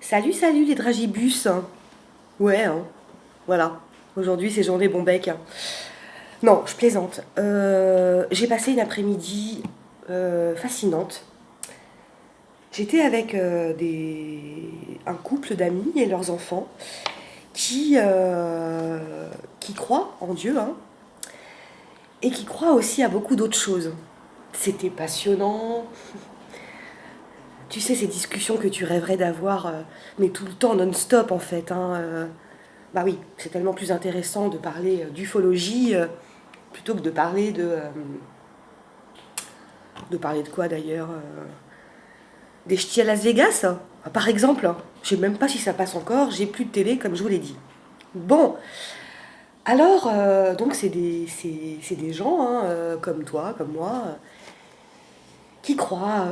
Salut, salut les dragibus. Ouais, hein, voilà. Aujourd'hui, c'est journée bon bec. Non, je plaisante. J'ai passé une après-midi fascinante. J'étais avec un couple d'amis et leurs enfants qui, qui croient en Dieu, hein, et qui croient aussi à beaucoup d'autres choses. C'était passionnant. Tu sais, ces discussions que tu rêverais d'avoir, mais tout le temps, non-stop en fait, hein. Bah oui, c'est tellement plus intéressant de parler d'ufologie plutôt que de parler de quoi d'ailleurs des ch'tis à Las Vegas, par exemple. Je sais même pas si ça passe encore, j'ai plus de télé comme je vous l'ai dit. Bon, alors, donc c'est des gens hein, comme toi, comme moi, qui croient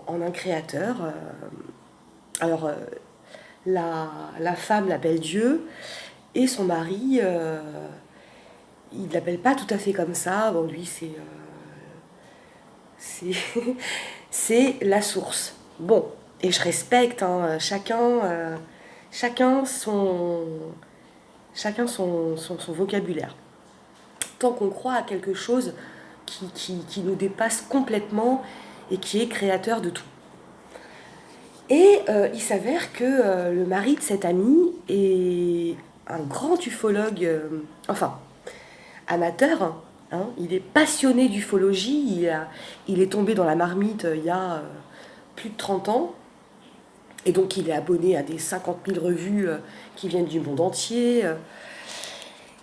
en un créateur. Alors, la femme l'appelle Dieu et son mari, il ne l'appelle pas tout à fait comme ça. Bon, lui, c'est c'est la source. Bon, et je respecte hein, chacun son vocabulaire. Tant qu'on croit à quelque chose qui nous dépasse complètement et qui est créateur de tout. Et il s'avère que le mari de cette amie est un grand ufologue, enfin, amateur, hein, il est passionné d'ufologie, il est tombé dans la marmite il y a plus de 30 ans, et donc il est abonné à des 50 000 revues qui viennent du monde entier.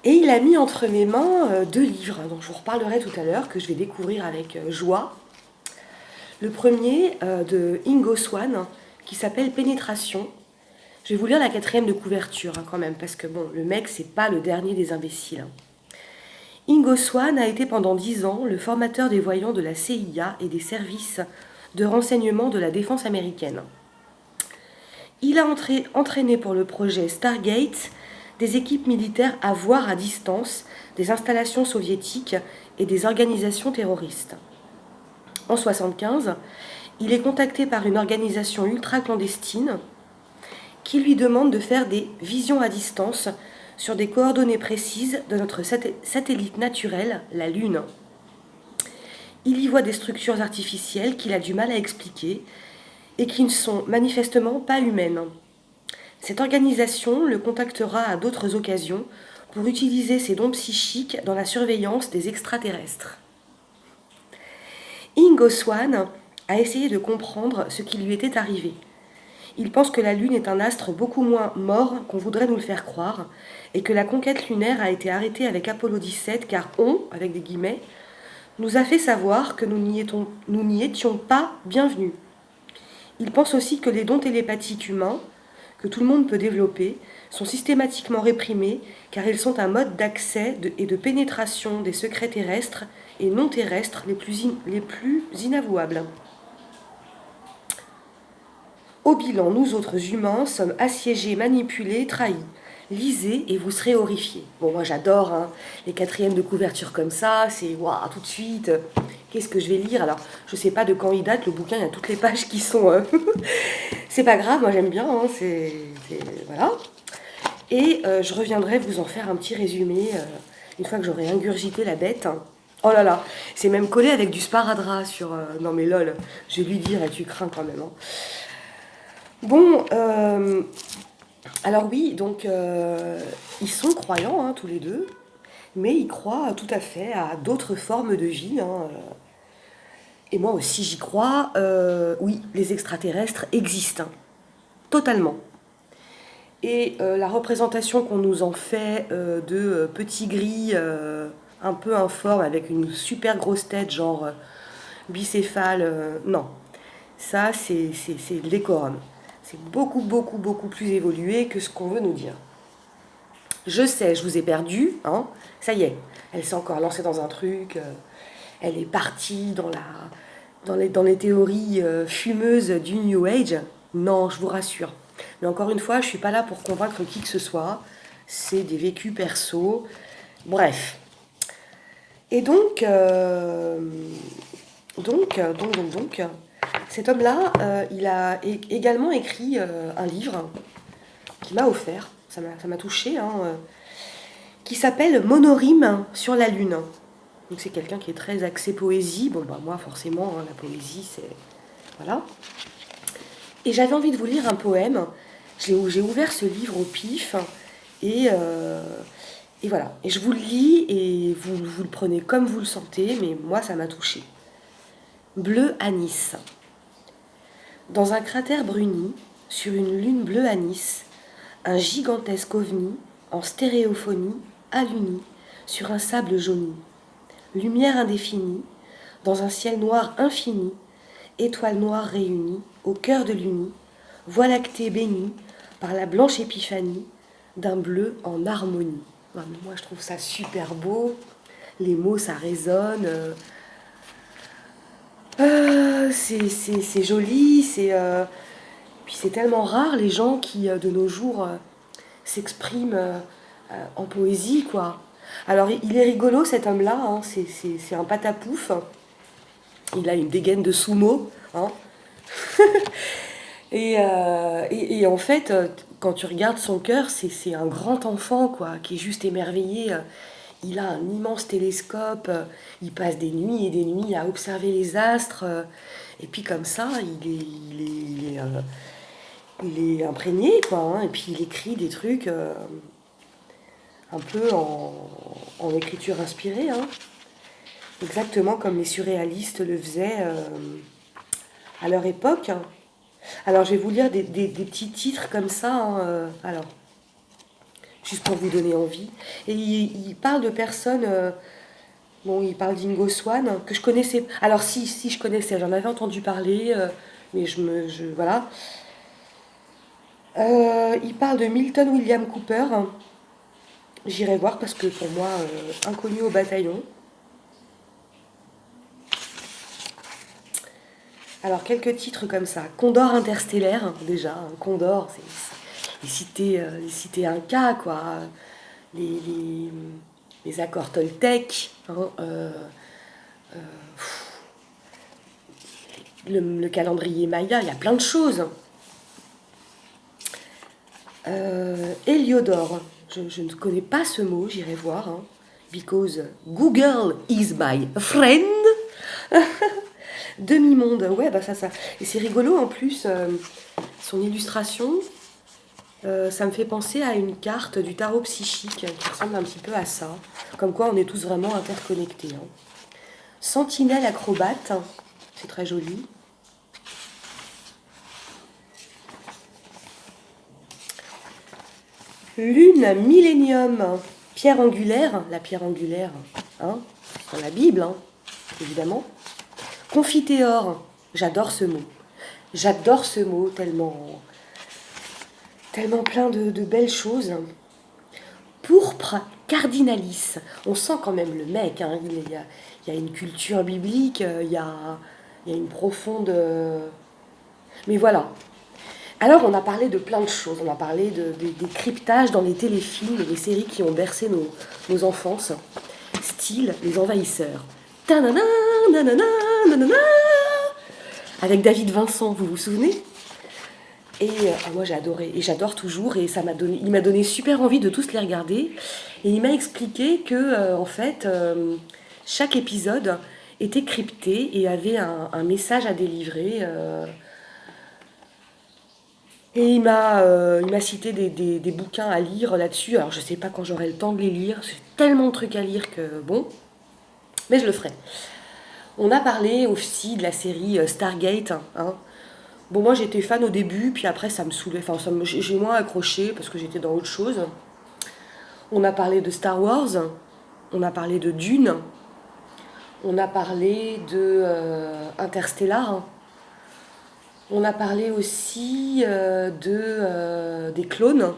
Et il a mis entre mes mains deux livres, dont je vous reparlerai tout à l'heure, que je vais découvrir avec joie. Le premier de Ingo Swann, qui s'appelle Pénétration. Je vais vous lire la quatrième de couverture hein, quand même, parce que bon, le mec, c'est pas le dernier des imbéciles. Ingo Swann a été pendant 10 ans le formateur des voyants de la CIA et des services de renseignement de la défense américaine. Il a entraîné pour le projet Stargate des équipes militaires à voir à distance des installations soviétiques et des organisations terroristes. En 1975, il est contacté par une organisation ultra-clandestine qui lui demande de faire des visions à distance sur des coordonnées précises de notre satellite naturel, la Lune. Il y voit des structures artificielles qu'il a du mal à expliquer et qui ne sont manifestement pas humaines. Cette organisation le contactera à d'autres occasions pour utiliser ses dons psychiques dans la surveillance des extraterrestres. Ingo Swann a essayé de comprendre ce qui lui était arrivé. Il pense que la Lune est un astre beaucoup moins mort qu'on voudrait nous le faire croire, et que la conquête lunaire a été arrêtée avec Apollo 17 car on, avec des guillemets, nous a fait savoir que nous n'y étions pas bienvenus. Il pense aussi que les dons télépathiques humains, que tout le monde peut développer, sont systématiquement réprimés car ils sont un mode d'accès et de pénétration des secrets terrestres et non terrestres les plus inavouables. Au bilan, nous autres humains sommes assiégés, manipulés, trahis. Lisez et vous serez horrifiés. Bon, moi j'adore hein, les quatrièmes de couverture comme ça, c'est waouh, tout de suite. Qu'est-ce que je vais lire? Alors, je sais pas de quand il date, le bouquin, il y a toutes les pages qui sont. C'est pas grave, moi j'aime bien, hein, voilà. Et je reviendrai vous en faire un petit résumé une fois que j'aurai ingurgité la bête. Oh là là, c'est même collé avec du sparadrap sur. Non mais lol, je vais lui dire, et tu crains quand même. Hein. Bon, alors oui, donc ils sont croyants hein, tous les deux, mais ils croient tout à fait à d'autres formes de vie. Hein, et moi aussi j'y crois. Oui, les extraterrestres existent, hein, totalement. Et la représentation qu'on nous en fait de petits gris un peu informes avec une super grosse tête, genre bicéphale, non. Ça, c'est le décorum. C'est beaucoup, beaucoup, beaucoup plus évolué que ce qu'on veut nous dire. Je sais, je vous ai perdu, hein. Ça y est, elle s'est encore lancée dans un truc, elle est partie dans les théories fumeuses du New Age. Non, je vous rassure. Mais encore une fois, je ne suis pas là pour convaincre qui que ce soit. C'est des vécus perso. Bref. Et donc, Cet homme-là, il a également écrit un livre qu'il m'a offert, ça m'a touché, hein, qui s'appelle Monorime sur la Lune. Donc c'est quelqu'un qui est très axé poésie. Bon, bah moi, forcément, hein, la poésie, c'est... Voilà. Et j'avais envie de vous lire un poème. J'ai ouvert ce livre au pif, et, euh, et voilà. Et je vous le lis, et vous le prenez comme vous le sentez, mais moi, ça m'a touché. Bleu anis. Dans un cratère bruni, sur une lune bleue anis, un gigantesque ovni, en stéréophonie, alluni, sur un sable jauni. Lumière indéfinie, dans un ciel noir infini, étoiles noires réunies, au cœur de l'uni, voie lactée bénie par la blanche épiphanie d'un bleu en harmonie. Ouais, moi, je trouve ça super beau. Les mots, ça résonne. C'est joli. Puis c'est tellement rare les gens qui, de nos jours, s'expriment en poésie, quoi. Alors, il est rigolo, cet homme-là. Hein, c'est un patapouf. Il a une dégaine de sumo. Hein. Et en fait, quand tu regardes son cœur, c'est un grand enfant, quoi, qui est juste émerveillé. Il a un immense télescope. Il passe des nuits et des nuits à observer les astres. Et puis comme ça, il est imprégné, quoi. Hein, et puis il écrit des trucs un peu en écriture inspirée. Hein, exactement comme les surréalistes le faisaient à leur époque. Hein. Alors, je vais vous lire des petits titres comme ça. Hein, alors, juste pour vous donner envie. Et il parle de personnes. Bon, il parle d'Ingo Swann, que je connaissais. Alors, si je connaissais, j'en avais entendu parler, mais voilà. Il parle de Milton William Cooper. J'irai voir parce que pour moi, inconnu au bataillon. Alors, quelques titres comme ça. Condor interstellaire, hein, déjà. Hein, Condor, c'est les cités Incas, quoi. Les, les, les accords Toltec. Hein, le calendrier Maya, il y a plein de choses. Héliodore, je ne connais pas ce mot, j'irai voir. Hein, because Google is my friend. Demi-monde, ouais, bah ça. Et c'est rigolo en plus, son illustration, ça me fait penser à une carte du tarot psychique qui ressemble un petit peu à ça. Comme quoi on est tous vraiment interconnectés. Hein. Sentinelle acrobate, c'est très joli. Lune millénium, pierre angulaire, la pierre angulaire, hein, c'est dans la Bible, hein, évidemment. Confiteor, j'adore ce mot. J'adore ce mot, tellement plein de belles choses. Pourpre cardinalis, on sent quand même le mec, hein, il y a une culture biblique, il y a une profonde... Mais voilà. Alors on a parlé de plein de choses, on a parlé des cryptages dans les téléfilms et les séries qui ont bercé nos enfances, style Les Envahisseurs. Ta-na-na, na-na-na, na-na-na, avec David Vincent, vous vous souvenez? Et moi j'ai adoré, et j'adore toujours, et il m'a donné super envie de tous les regarder. Et il m'a expliqué que en fait, chaque épisode était crypté et avait un message à délivrer. Et il m'a cité des bouquins à lire là-dessus. Alors je sais pas quand j'aurai le temps de les lire, c'est tellement de trucs à lire que bon, mais je le ferai. On a parlé aussi de la série Stargate. Hein. Bon, moi j'étais fan au début, puis après ça me saoulait. Enfin, j'ai moins accroché parce que j'étais dans autre chose. On a parlé de Star Wars, on a parlé de Dune, on a parlé de Interstellar, on a parlé aussi des clones.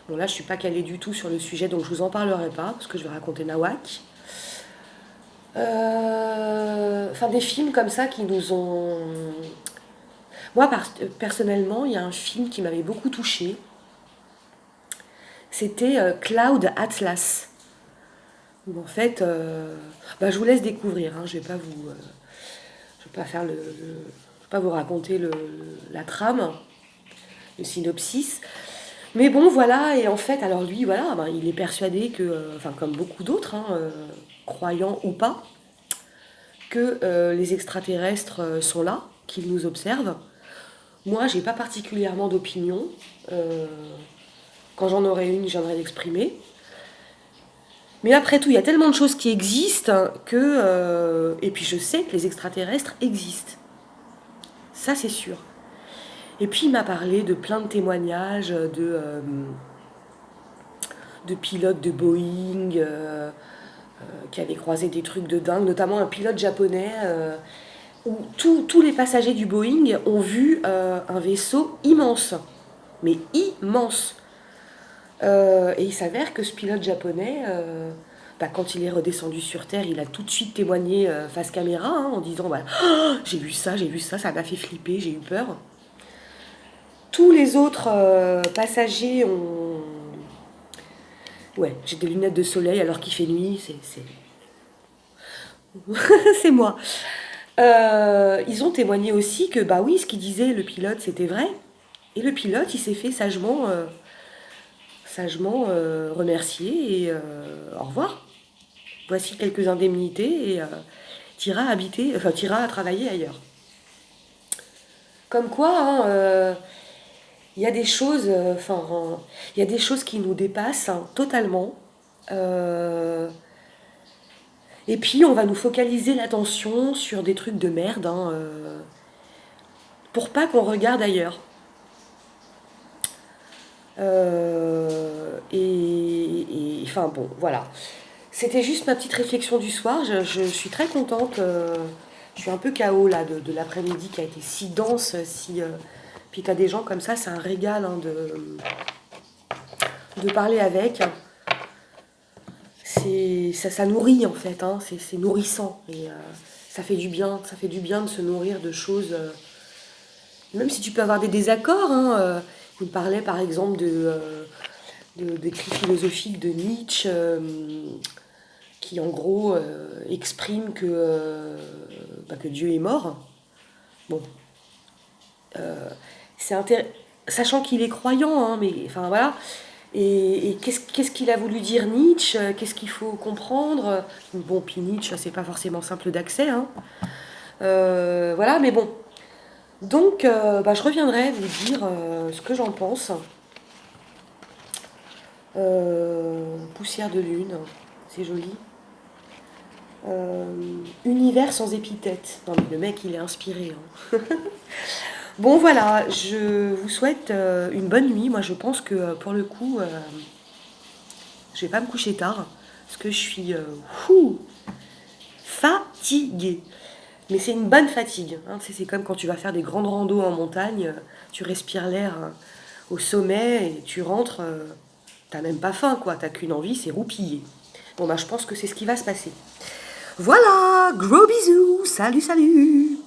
Bon, là je suis pas calée du tout sur le sujet, donc je vous en parlerai pas parce que je vais raconter Nawak. Enfin, des films comme ça qui nous ont... Moi, personnellement, il y a un film qui m'avait beaucoup touchée. C'était Cloud Atlas. Où en fait, bah, je vous laisse découvrir. Hein, je vais pas vais pas vous raconter la trame, le synopsis. Mais bon, voilà, et en fait, alors lui, voilà, ben, il est persuadé que, enfin, comme beaucoup d'autres, hein, croyants ou pas, que les extraterrestres sont là, qu'ils nous observent. Moi, j'ai pas particulièrement d'opinion. Euh, Quand j'en aurai une, j'aimerais l'exprimer. Mais après tout, il y a tellement de choses qui existent que... et puis je sais que les extraterrestres existent. Ça, c'est sûr. Et puis il m'a parlé de plein de témoignages de pilotes de Boeing qui avaient croisé des trucs de dingue, notamment un pilote japonais où tous les passagers du Boeing ont vu un vaisseau immense, mais immense. Et il s'avère que ce pilote japonais, quand il est redescendu sur Terre, il a tout de suite témoigné face caméra hein, en disant bah, oh, j'ai vu ça, ça m'a fait flipper, j'ai eu peur. Tous les autres passagers ont... Ouais, j'ai des lunettes de soleil alors qu'il fait nuit, c'est moi. Ils ont témoigné aussi que, bah oui, ce qu'il disait le pilote, c'était vrai. Et le pilote, il s'est fait sagement remercier et au revoir. Voici quelques indemnités et t'iras à travailler ailleurs. Comme quoi, hein, il y a des choses, il y a des choses qui nous dépassent hein, totalement. Et puis, on va nous focaliser l'attention sur des trucs de merde, hein, pour pas qu'on regarde ailleurs. Enfin bon, voilà. C'était juste ma petite réflexion du soir. Je suis très contente. Je suis un peu KO là de l'après-midi qui a été si dense. Puis t'as des gens comme ça, c'est un régal hein, de parler avec. Ça nourrit en fait, hein, c'est nourrissant. Et ça fait du bien. Ça fait du bien de se nourrir de choses. Même si tu peux avoir des désaccords. Hein, vous me parlez par exemple d'écrits philosophiques de Nietzsche. Qui en gros exprime que Dieu est mort. Bon, sachant qu'il est croyant, hein, mais enfin voilà. Et qu'est-ce qu'il a voulu dire Nietzsche? Qu'est-ce qu'il faut comprendre? Bon, puis Nietzsche, c'est pas forcément simple d'accès, hein. Voilà, mais bon. Donc, je reviendrai vous dire ce que j'en pense. Poussière de lune, c'est joli. Univers sans épithète. Non mais le mec il est inspiré. Hein. Bon voilà, je vous souhaite une bonne nuit. Moi je pense que pour le coup, je vais pas me coucher tard parce que je suis fatiguée. Mais c'est une bonne fatigue. Hein. C'est comme quand tu vas faire des grandes randos en montagne, tu respires l'air au sommet et tu rentres, t'as même pas faim quoi, t'as qu'une envie, c'est roupiller. Bon je pense que c'est ce qui va se passer. Voilà, gros bisous, salut, salut.